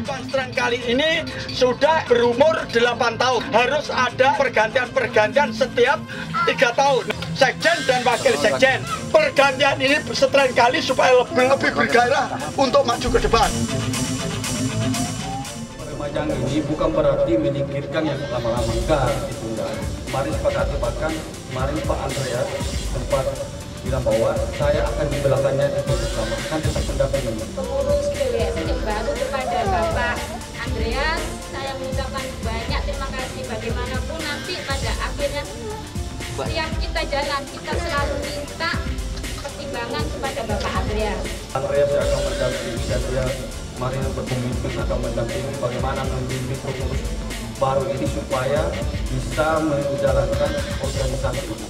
Pastrang kali ini sudah berumur 8 tahun. Harus ada pergantian setiap 3 tahun. Sekjen dan wakil sekjen. Pergantian ini setren kali supaya lebih bergairah untuk maju ke depan. Peremajaan ini bukan berarti menyingkirkan yang lama-lama, enggak ditunda. Kemarin kemarin Pak Andreas sempat bilang bahwa saya akan di belakangnya itu bersama, kan tetap mendampingi. Pengurus PWSN yang baru kepada Bapak Andreas, saya mengucapkan banyak terima kasih. Bagaimanapun nanti pada akhirnya setiap kita jalan, kita selalu minta pertimbangan kepada Bapak Andreas. Andreas akan mendampingi dan dia kemarin berpemimpin akan mendampingi bagaimana membimbing pengurus baru ini supaya bisa menjalankan organisasi ini.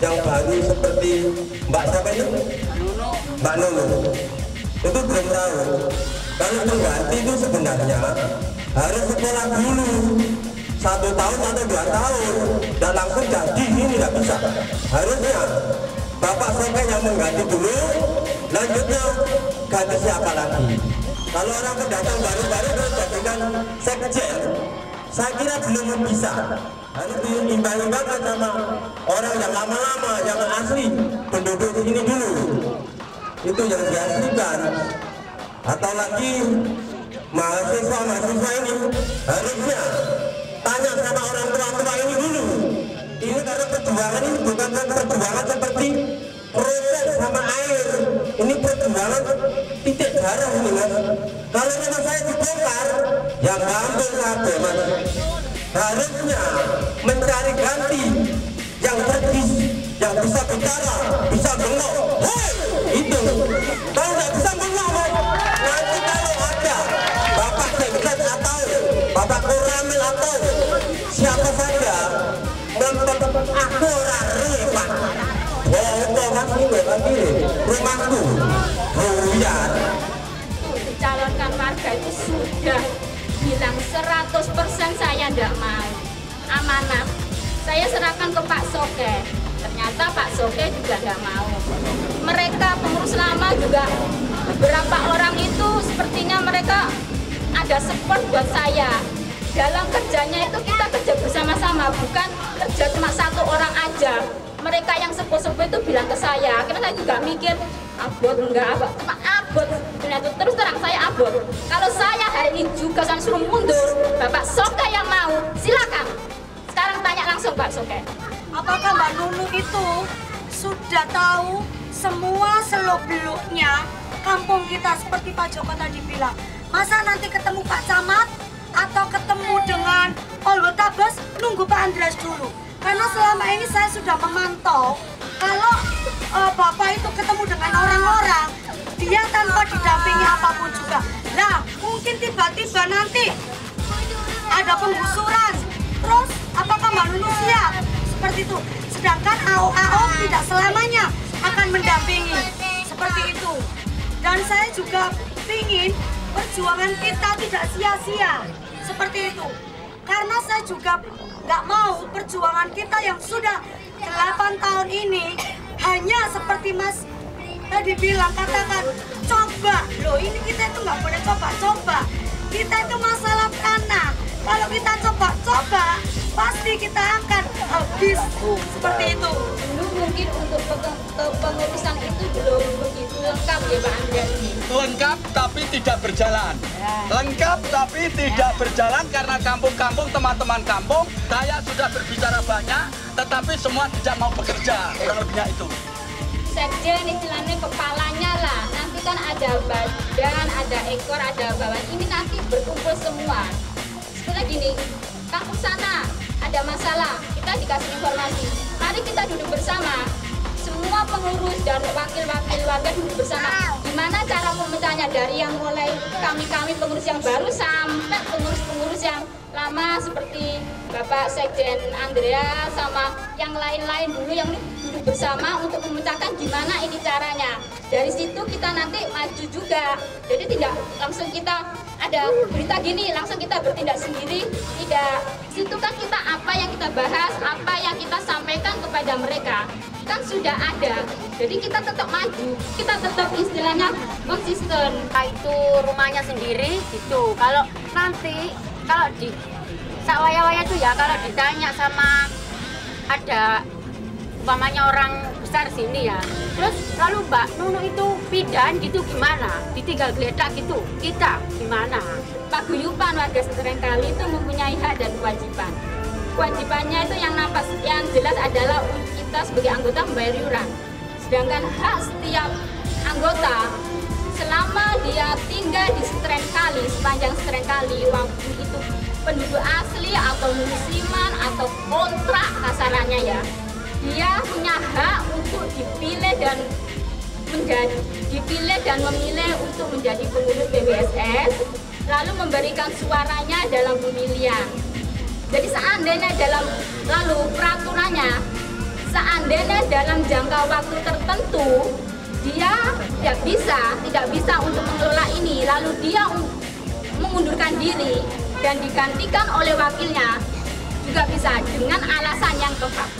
Yang baru seperti Mbak siapa itu? Mbak Nono. Itu belum tahu. Kalau pengganti itu sebenarnya harus sekolah dulu 1 tahun atau 2 tahun dan langsung jadi, ini nggak bisa. Harusnya Bapak Soke yang mengganti dulu, lanjutnya ganti siapa lagi. Kalau orang pendatang baru-baru terus jadikan sekjen, saya kira belum bisa. Harus diimbang-imbangkan sama orang yang lama-lama, yang asli, penduduk di sini dulu. Itu yang diaslikan. Atau lagi mahasiswa ini harusnya tanya sama orang tua ini dulu. Ini karena perjuangan ini bukan perjuangan seperti proses sama air. Ini perjuangan titik darah ini, Mas. Kalau memang saya dibongkar, ya gampang kabeh, Mas. Harusnya mencari ganti yang cerdas, yang bisa bicara, bisa bengok. Hei, itu. Kalau nggak bisa bengok, Mas, nanti kalau ada Bapak Sekjen atau Bapak Koramil atau siapa saja aku orang Pak. Mas ini lagi rumahku, Ruyan. Dicalonkan warga itu sudah bilang 100% saya tidak mau. Amanah saya serahkan ke Pak Soke. Ternyata Pak Soke juga tidak mau. Mereka pengurus lama juga beberapa orang itu sepertinya mereka ada support buat saya. Dalam kerjanya itu kita kerja bersama-sama, bukan kerja cuma 1 orang aja. Mereka yang sepuh-sepuh itu bilang ke saya, akhirnya saya juga mikir, abot enggak, cuma abot. Ternyata terus terang saya abot. Kalau saya hari ini juga saya suruh mundur, Bapak Soke yang mau, silakan. Sekarang tanya langsung Pak Soke. Apakah Mbak Nunu itu sudah tahu semua seluk-beluknya kampung kita seperti Pak Joko tadi bilang? Masa nanti ketemu Pak Camat atau ketemu dengan Polwetabes nunggu Pak Andreas dulu? Karena selama ini saya sudah memantau kalau Bapak itu ketemu dengan orang-orang, dia tanpa didampingi apapun juga. Nah, mungkin tiba-tiba nanti ada penggusuran, terus apakah Mbak Nunu siap? Seperti itu. Sedangkan AO tidak selamanya akan mendampingi. Seperti itu. Dan saya juga ingin perjuangan kita tidak sia-sia. Seperti itu. Karena saya juga nggak mau perjuangan kita yang sudah 8 tahun ini hanya seperti Mas tadi bilang, katakan coba. Loh, ini kita itu nggak boleh coba-coba. Kita itu masalah tanah. Kalau kita coba-coba, pasti kita akan habis. Seperti itu. Dulu mungkin untuk kepengurusan itu belum begitu lengkap ya Pak Andreas. Lengkap tapi tidak berjalan. Lengkap tapi tidak berjalan karena kampung-kampung, teman-teman kampung, saya sudah berbicara banyak, tetapi semua tidak mau bekerja. Kurang lebihnya itu. Sekjen istilahnya kepalanya lah. Nanti kan ada badan, ada ekor, ada bawahan. Ini nanti berkumpul semua. Sebenarnya gini, kampung sana ada masalah, kita dikasih informasi. Mari kita duduk bersama. Semua pengurus dan wakil-wakil warga duduk bersama. Gimana cara memecahnya dari yang mulai kami pengurus yang baru sampai pengurus-pengurus yang lama seperti Bapak Sekjen Andrea sama yang lain-lain dulu yang duduk bersama untuk memecahkan gimana ini caranya. Dari situ kita nanti maju juga. Jadi tidak langsung kita ada berita gini langsung kita bertindak sendiri, tidak. Di situ kan kita apa yang kita bahas, apa yang kita sampaikan kepada mereka kan sudah ada. Jadi kita tetap maju, kita tetap istilahnya konsisten. Itu rumahnya sendiri gitu. Kalau nanti kalau di sawaya-waya itu ya kalau ditanya sama ada umpamanya orang besar sini ya, terus lalu Mbak Nunu itu pindahan gitu gimana? Ditinggal geledak gitu, kita gimana? Paguyuban warga Setrengkali itu mempunyai hak dan kewajiban. Kewajibannya itu yang jelas adalah kita sebagai anggota membayar iuran. Sedangkan hak setiap anggota selama dia tinggal di Setrengkali, sepanjang Setrengkali, waktu itu penduduk asli atau musiman atau kontrak kasarannya ya, dia punya hak untuk dipilih dan memilih untuk menjadi pengurus PBSS, lalu memberikan suaranya dalam pemilihan. Jadi seandainya lalu peraturannya, seandainya dalam jangka waktu tertentu dia tidak bisa untuk mengelola ini, lalu dia mengundurkan diri dan digantikan oleh wakilnya, juga bisa dengan alasan yang tepat.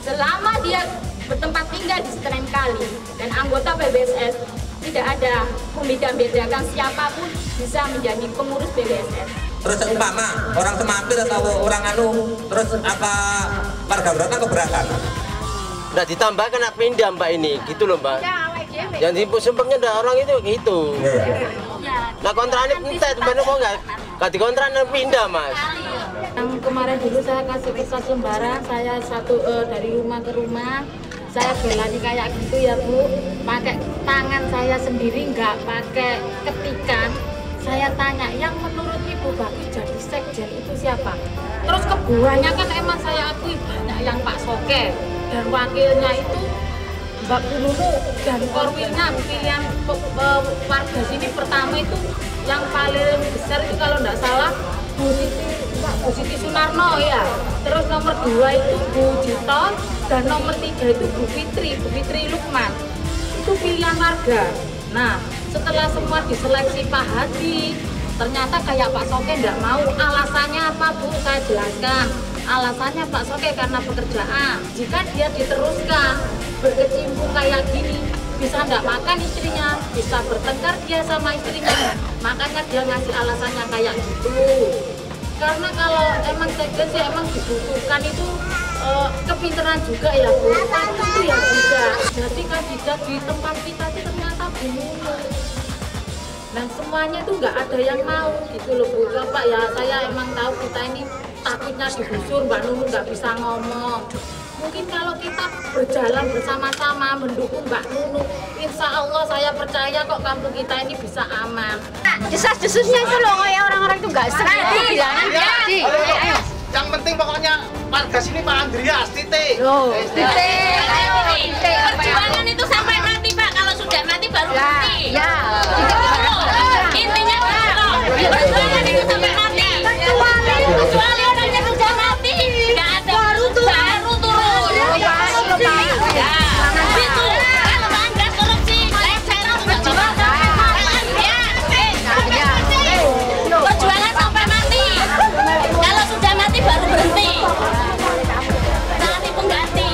Selama dia bertempat tinggal di Setrengkali dan anggota PBSS, tidak ada membeda-bedakan siapapun bisa menjadi pengurus PBSS. Terus umpama orang semampir atau orang terus apa warga Bratan keberatan? Nggak ditambah kena pindah Mbak ini, gitu loh Mbak. Yang sumpahnya ada orang itu gitu. Nah kontraknya minta sebenarnya mau nggak dikontrak pindah Mas. Yang kemarin dulu saya kasih kisah sembara, saya dari rumah ke rumah, saya belani kayak gitu ya Bu, pakai tangan saya sendiri, nggak pakai ketikan. Saya tanya, yang menurut Ibu bagus jadi sekjen itu siapa? Terus kebuahannya kan emang saya akui banyak yang Pak Soke dan wakilnya itu Mbak Nunu dan Korwilnya. Pilihan warga sini pertama itu yang paling besar itu kalau nggak salah Bu Siti Sunarno ya. Terus nomor 2 itu Bu Jito dan nomor 3 itu Bu Fitri Lukman. Itu pilihan warga. Nah, setelah semua diseleksi Pak Hadi, ternyata kayak Pak Soke nggak mau. Alasannya apa Bu? Saya jelaskan. Alasannya Pak Soke karena pekerjaan. Jika dia diteruskan berkecimpung kayak gini, bisa nggak makan istrinya, bisa bertengkar dia sama istrinya. Makanya dia ngasih alasannya kayak gitu. Karena kalau emang sekjen sih emang dibutuhkan itu kepintaran juga ya Bu, waktu itu ya juga. Jadi kandidat di tempat kita itu ternyata bingung. Dan semuanya itu nggak ada yang mau gitu loh Bu. Pak ya saya emang tahu kita ini takutnya digusur, Mbak Nunu nggak bisa ngomong. Mungkin kalau kita berjalan bersama-sama mendukung Mbak Nunu, insya Allah saya percaya kok kampung kita ini bisa aman. Desas-desusnya itu loh kayak orang-orang itu nggak seru bilangin jadi. Yang penting pokoknya warga sini Pak Andreas, titik. Perjuangan itu sampai mati Pak, kalau sudah mati baru berhenti. Intinya perjuangan itu sampai mati. Kecuali orangnya sudah mati, nggak ada baru turun. Itu kalau Anda korupsi, leceran untuk perjuangan sampai mati. Kalau sudah mati baru berhenti. Nanti pengganti.